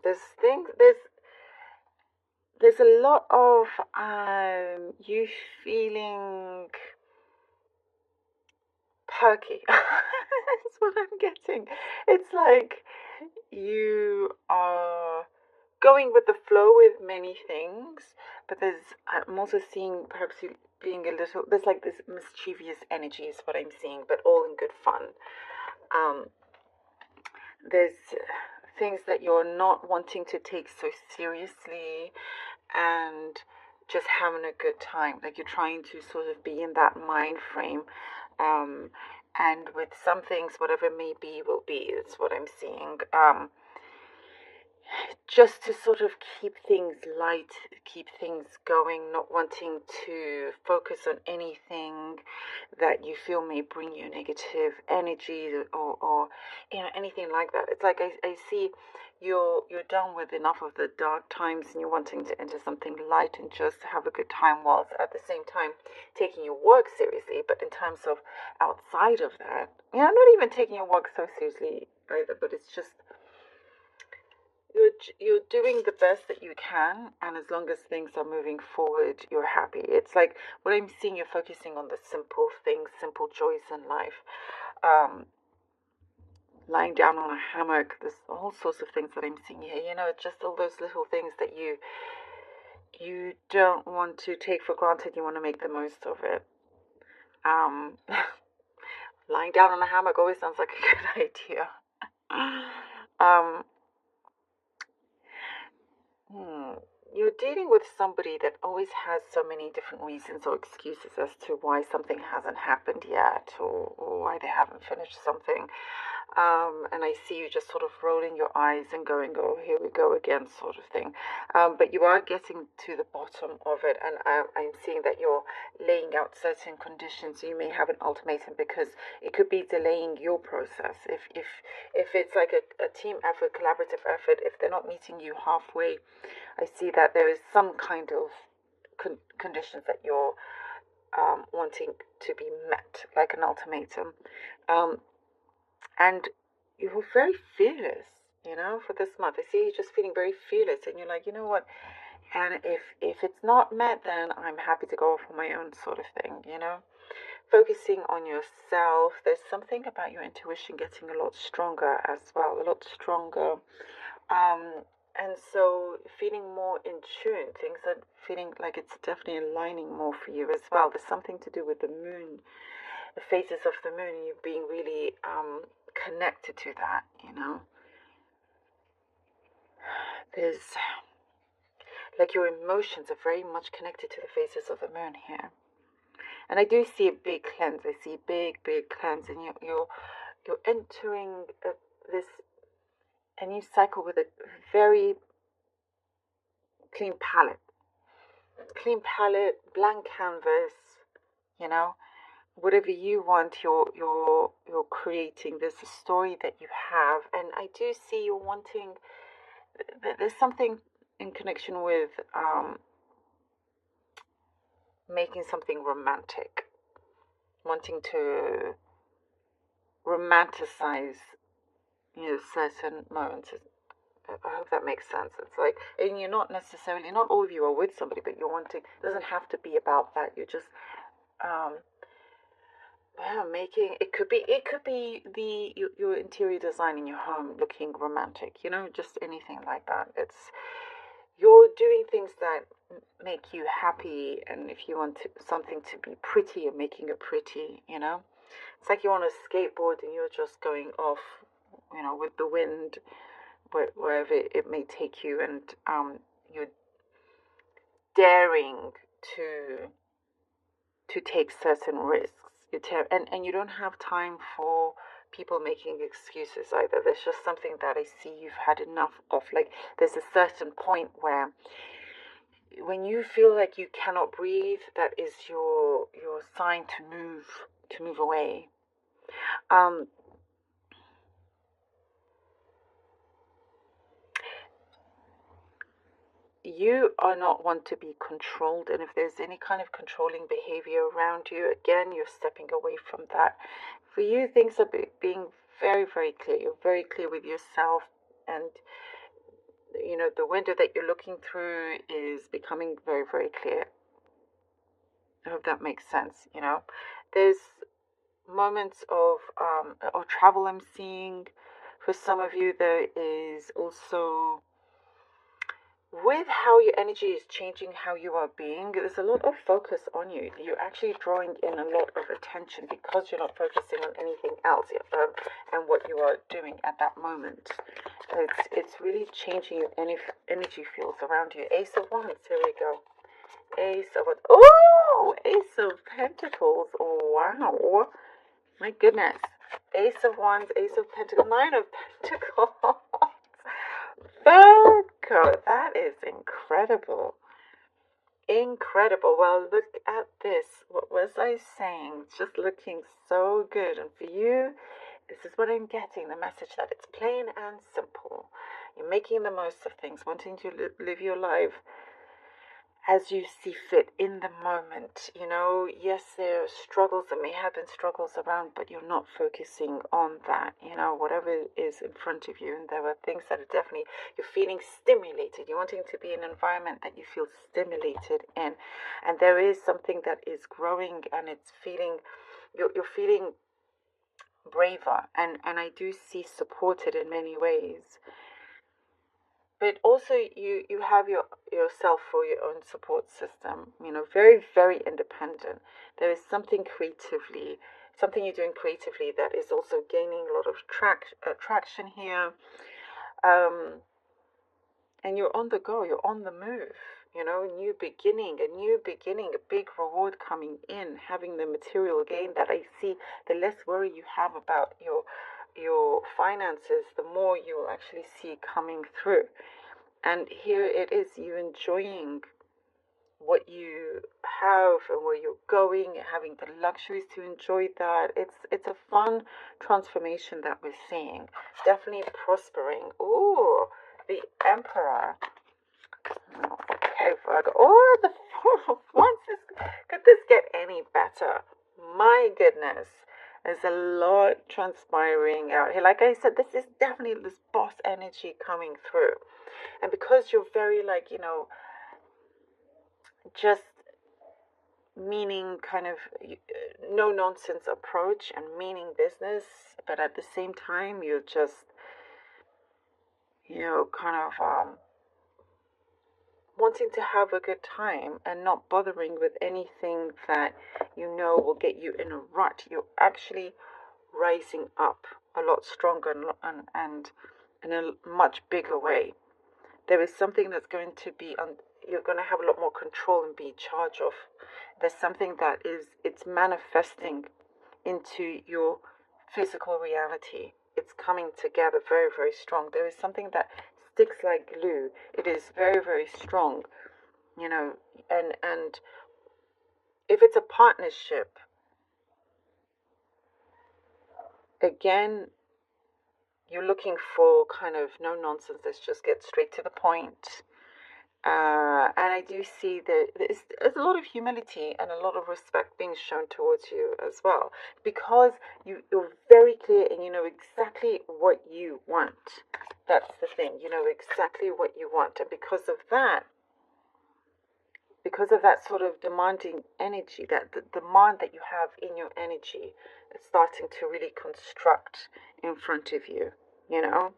There's things. There's a lot of you feeling perky. That's what I'm getting. It's like you are going with the flow with many things, but I'm also seeing perhaps you being a little, there's like this mischievous energy is what I'm seeing, but all in good fun. Um, there's things that you're not wanting to take so seriously and just having a good time. Like you're trying to sort of be in that mind frame. Um, and with some things, whatever it may be, will be, is what I'm seeing. Just to sort of keep things light, keep things going, not wanting to focus on anything that you feel may bring you negative energy or anything like that. It's like I see you're done with enough of the dark times and you're wanting to enter something light and just have a good time whilst at the same time taking your work seriously. But in terms of outside of that, not even taking your work so seriously either, but it's just you're doing the best that you can, and as long as things are moving forward, you're happy. It's like what I'm seeing, you're focusing on the simple things, simple joys in life. Um, Lying down on a hammock, there's all sorts of things that I'm seeing here. It's just all those little things that you don't want to take for granted. You want to make the most of it. Um, Lying down on a hammock always sounds like a good idea. Um, Hmm. You're dealing with somebody that always has so many different reasons or excuses as to why something hasn't happened yet or why they haven't finished something. And I see you just sort of rolling your eyes and going, oh, here we go again, sort of thing. But you are getting to the bottom of it, and I'm seeing that you're laying out certain conditions. You may have an ultimatum because it could be delaying your process. If it's like a team effort, collaborative effort, if they're not meeting you halfway, I see that there is some kind of conditions that you're wanting to be met, like an ultimatum. Um, and you're very fearless, for this month. I see you just feeling very fearless, and you're like, you know what? And if it's not met, then I'm happy to go off on my own, sort of thing. Focusing on yourself. There's something about your intuition getting a lot stronger as well, a lot stronger. And so feeling more in tune, things are feeling like it's definitely aligning more for you as well. There's something to do with the moon, the phases of the moon, and you being really connected to that. There's like your emotions are very much connected to the phases of the moon here. And I do see a big cleanse. I see big cleanse, and you're entering this a new cycle with a very clean palette. Clean palette, blank canvas, you know. Whatever you want, you're creating. There's a story that you have, and I do see you wanting. There's something in connection with making something romantic, wanting to romanticize, certain moments. I hope that makes sense. It's like, and you're not necessarily, not all of you are with somebody, but you're wanting. It doesn't have to be about that. You're just um, yeah, making it could be your interior design in your home looking romantic, just anything like that. You're doing things that make you happy, and if you want something to be pretty, you're making it pretty. It's like you're on a skateboard and you're just going off, with the wind, wherever it may take you, and you're daring to take certain risks. And you don't have time for people making excuses either. There's just something that I see you've had enough of. Like there's a certain point where when you feel like you cannot breathe, that is your sign to move away. Um, you are not one to be controlled, and if there's any kind of controlling behavior around you, again, you're stepping away from that. For you, things are being very, very clear. You're very clear with yourself, and the window that you're looking through is becoming very, very clear. I hope that makes sense. There's moments of travel I'm seeing. For some of you, there is also, with how your energy is changing, how you are being, there's a lot of focus on you. You're actually drawing in a lot of attention because you're not focusing on anything else, and what you are doing at that moment. It's really changing your energy fields around you. Ace of Wands, here we go. Ace of Wands. Oh, Ace of Pentacles. Oh, wow. My goodness. Ace of Wands, Ace of Pentacles, Nine of Pentacles. Virgo, that is incredible. Incredible. Well, look at this. What was I saying? It's just looking so good. And for you, this is what I'm getting, the message that it's plain and simple. You're making the most of things, wanting to live your life as you see fit in the moment. Yes, there are struggles, there may have been struggles around, but you're not focusing on that, whatever is in front of you. And there are things that are definitely, you're feeling stimulated. You're wanting to be in an environment that you feel stimulated in. And there is something that is growing, and it's feeling, you're feeling braver. And I do see supported in many ways. But also you have yourself for your own support system, very, very independent. There is something you're doing creatively that is also gaining a lot of traction here. And you're on the go, you're on the move, new beginning, a big reward coming in, having the material gain that I see. The less worry you have about your finances, the more you'll actually see coming through. And here it is, you enjoying what you have and where you're going, having the luxuries to enjoy that. It's a fun transformation that we're seeing. Definitely prospering. Ooh, the Emperor. Okay, Virgo. Oh, the Four of Wands. Could this get any better? My goodness. There's a lot transpiring out here. Like I said, this is definitely this boss energy coming through. And because you're very, just meaning kind of no nonsense approach and meaning business, but at the same time, you're just, kind of wanting to have a good time and not bothering with anything that will get you in a rut. You're actually rising up a lot stronger and in a much bigger way. There is something that's going to be you're going to have a lot more control and be in charge of. There's something that it's manifesting into your physical reality. It's coming together very, very strong. There is something that sticks like glue. It is very, very strong, and if it's a partnership, again, you're looking for kind of no nonsense. Let's just get straight to the point. And I do see that there's a lot of humility and a lot of respect being shown towards you as well, because you're very clear and you know exactly what you want. That's the thing, you know exactly what you want. And because of that sort of demanding energy, that the demand that you have in your energy, it's starting to really construct in front of you, you know.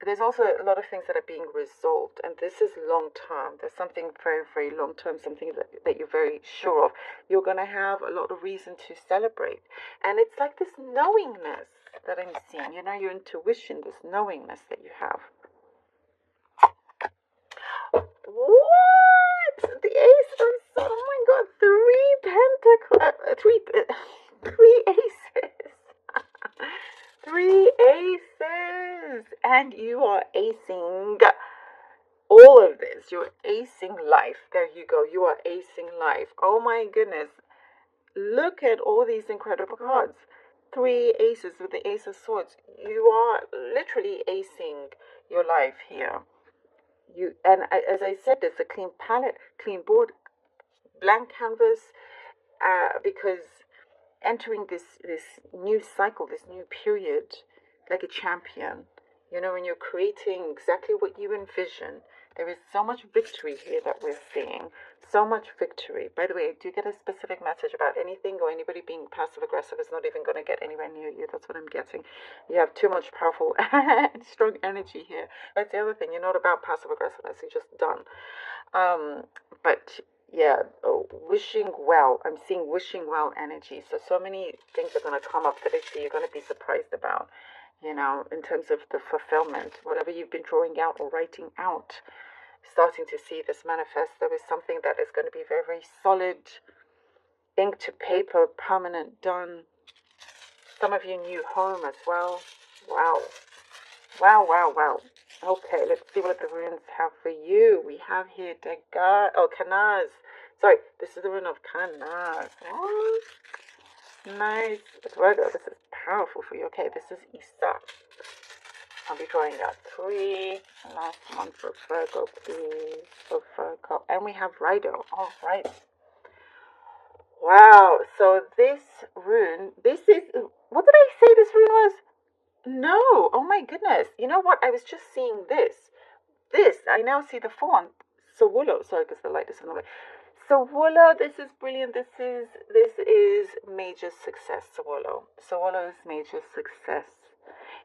There's also a lot of things that are being resolved, and this is long term. There's something very, very long term, something that you're very sure of. You're going to have a lot of reason to celebrate. And it's like this knowingness that I'm seeing, you know, your intuition, this knowingness that you have. What? The Ace of Swords. Oh my God, three aces. Three aces. And you are acing all of this. You're acing life. There you go. You are acing life. Oh my goodness. Look at all these incredible cards. Three aces with the Ace of Swords. You are literally acing your life here. And as I said, there's a clean palette, clean board, blank canvas, because entering this new cycle, this new period, like a champion, You know, when you're creating exactly what you envision, there is so much victory here that we're seeing. So much victory. By the way, I do get a specific message about anything or anybody being passive aggressive is not even going to get anywhere near you. That's what I'm getting. You have too much powerful and strong energy here. That's the other thing. You're not about passive aggressiveness. You're just done. But yeah, wishing well. I'm seeing wishing well energy. So many things are going to come up that I see you're going to be surprised about. You know, in terms of the fulfillment, whatever you've been drawing out or writing out, starting to see this manifest. There is something that is going to be very, very solid, ink to paper, permanent, done. Some of you new home as well. Wow. Wow, wow, wow. Okay, let's see what the runes have for you. We have here Canaz. Sorry, this is the rune of Canaz. Oh, nice. Virgo, this is powerful for you. Okay, this is Isa. I'll be drawing out 3. Last one for Virgo, please. For Virgo. And we have Rido. All right. Wow. So this rune, this is, what did I say this rune was? No. Oh my goodness. You know what? I was just seeing this. I now see the font. Sawulo. Sorry, because the light is in the way. Sawulo, this is brilliant. This is major success, Sawulo. Sawulo is major success.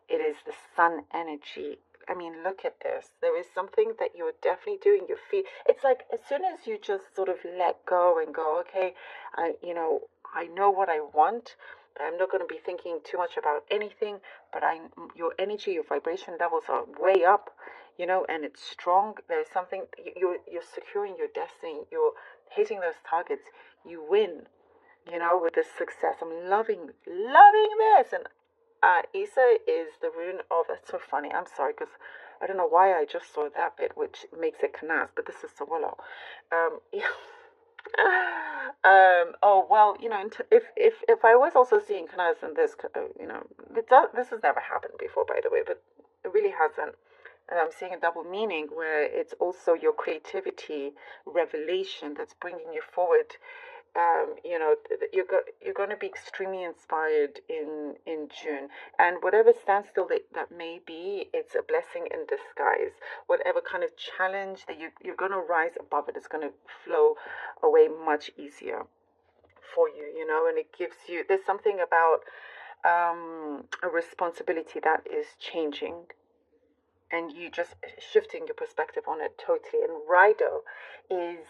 It is the sun energy. I mean, look at this. There is something that you're definitely doing. You feel it's like as soon as you just sort of let go and go, okay, I know what I want. I'm not going to be thinking too much about anything, but your energy, your vibration levels are way up, and it's strong. There's something you're securing your destiny. You're hitting those targets. You win, with this success. I'm loving this, and Isa is the rune of. That's so funny. I'm sorry because I don't know why I just saw that bit, which makes it Kanaz, but this is Sawolo. Yeah. Oh well, if I was also seeing Kanaz in this, this has never happened before, by the way, but it really hasn't. And I'm seeing a double meaning where it's also your creativity, revelation that's bringing you forward. You're going to be extremely inspired in June, and whatever standstill that may be, it's a blessing in disguise. Whatever kind of challenge that you're going to rise above it, it's going to flow away much easier for you, and it gives you, there's something about a responsibility that is changing, and you just shifting your perspective on it totally. And Rido is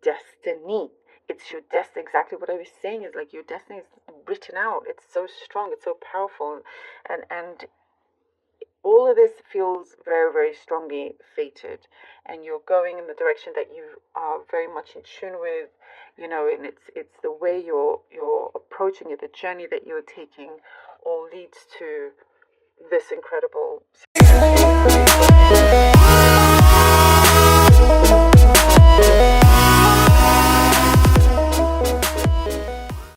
destiny. It's your destiny. Exactly what I was saying is like your destiny is written out. It's so strong. It's so powerful, and all of this feels very, very strongly fated. And you're going in the direction that you are very much in tune with, and it's the way you're approaching it, the journey that you're taking, all leads to this incredible